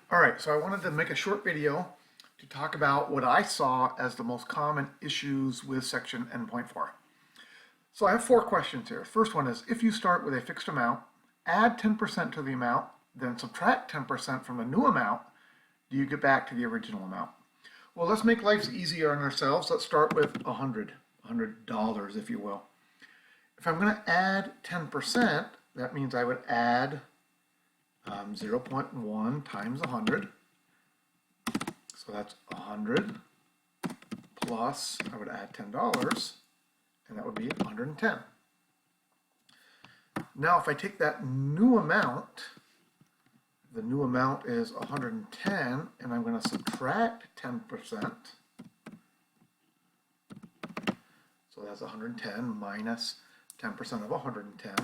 All right, so I wanted to make a short video to talk about what I saw as the most common issues with section N.4. So I have 4 questions here. First one is, if you start with a fixed amount, add 10% to the amount, then subtract 10% from the new amount, do you get back to the original amount? Well, let's make life easier on ourselves. Let's start with $100 if you will. If I'm going to add 10%, that means I would add 0.1 times 100. So that's 100 plus, I would add $10, and that would be 110. Now if I take that new amount, the new amount is 110, and I'm going to subtract 10%. So that's 110 minus 10% of 110.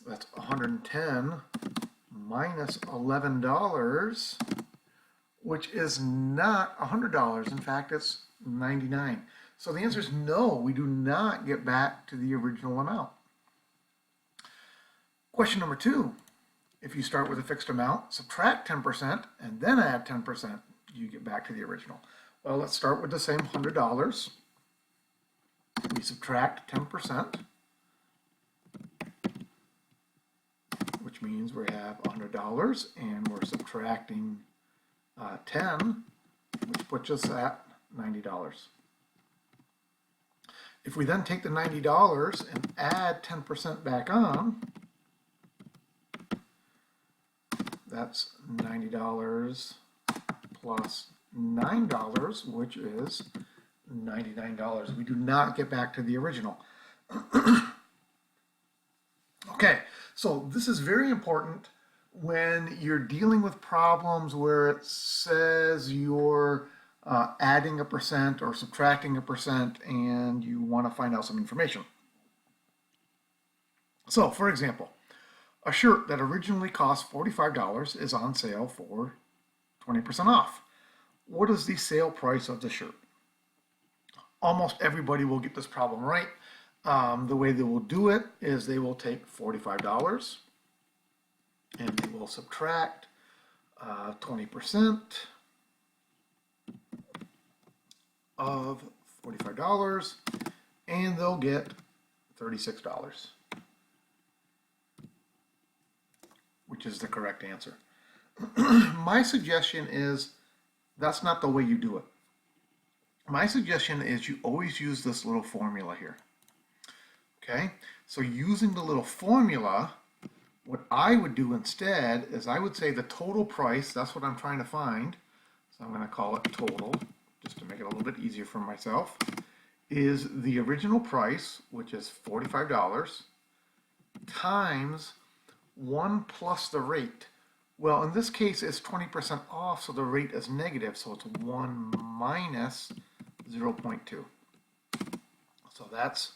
That's 110 minus $11, which is not $100. In fact, it's 99. So the answer is no, we do not get back to the original amount. Question number 2, if you start with a fixed amount, subtract 10%, and then add 10%, you get back to the original. Well, let's start with the same $100. We subtract 10%, which means we have $100, and we're subtracting 10, which puts us at $90. If we then take the $90 and add 10% back on, that's $90 plus $9, which is $99. We do not get back to the original. Okay, so this is very important when you're dealing with problems where it says you're adding a percent or subtracting a percent and you want to find out some information. So, for example, a shirt that originally cost $45 is on sale for 20% off. What is the sale price of the shirt? Almost everybody will get this problem right. The way they will do it is they will take $45 and they will subtract 20% of $45 and they'll get $36, which is the correct answer. My suggestion is that's not the way you do it. My suggestion is you always use this little formula here. Okay, so using the little formula, what I would do instead is I would say the total price, that's what I'm trying to find, so I'm going to call it total, just to make it a little bit easier for myself, is the original price, which is $45, times 1 plus the rate. Well, in this case, it's 20% off, so the rate is negative, so it's 1 minus 0.2. So that's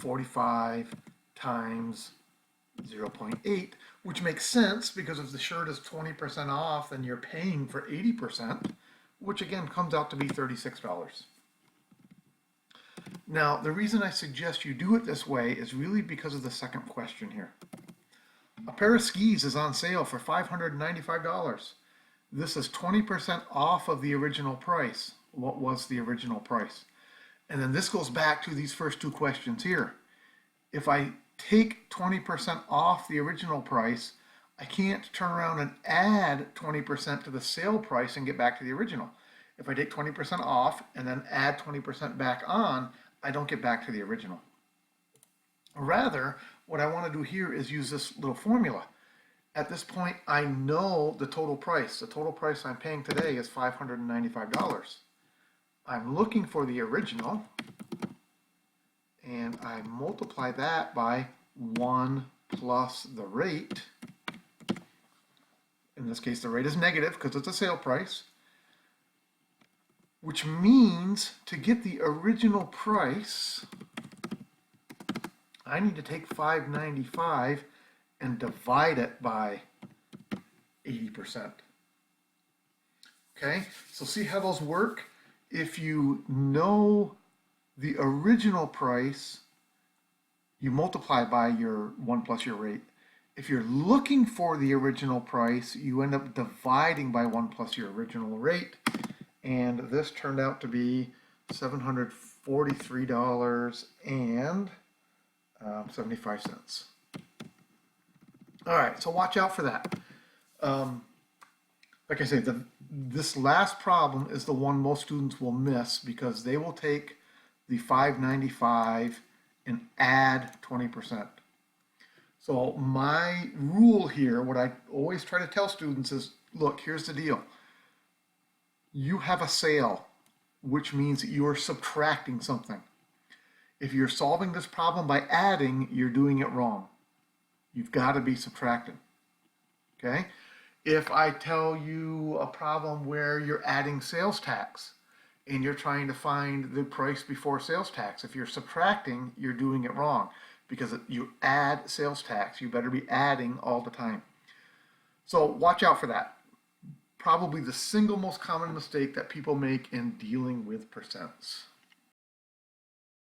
45 times 0.8, which makes sense because if the shirt is 20% off, then you're paying for 80%, which again comes out to be $36. Now, the reason I suggest you do it this way is really because of the second question here. A pair of skis is on sale for $595. This is 20% off of the original price. What was the original price? And then this goes back to these first 2 questions here. If I take 20% off the original price, I can't turn around and add 20% to the sale price and get back to the original. If I take 20% off and then add 20% back on, I don't get back to the original. Rather, what I want to do here is use this little formula. At this point, I know the total price. The total price I'm paying today is $595. I'm looking for the original, and I multiply that by 1 plus the rate. In this case, the rate is negative because it's a sale price, which means to get the original price, I need to take $595 and divide it by 80%. Okay, so see how those work? If you know the original price, you multiply by your 1 plus your rate. If you're looking for the original price, you end up dividing by 1 plus your original rate. And this turned out to be $743.75. All right, so watch out for that. Like I say, this last problem is the one most students will miss because they will take the 595 and add 20%. So my rule here, what I always try to tell students is, look, here's the deal. You have a sale, which means that you are subtracting something. If you're solving this problem by adding, you're doing it wrong. You've got to be subtracting, okay? If I tell you a problem where you're adding sales tax and you're trying to find the price before sales tax, if you're subtracting, you're doing it wrong because you add sales tax. You better be adding all the time. So watch out for that. Probably the single most common mistake that people make in dealing with percents.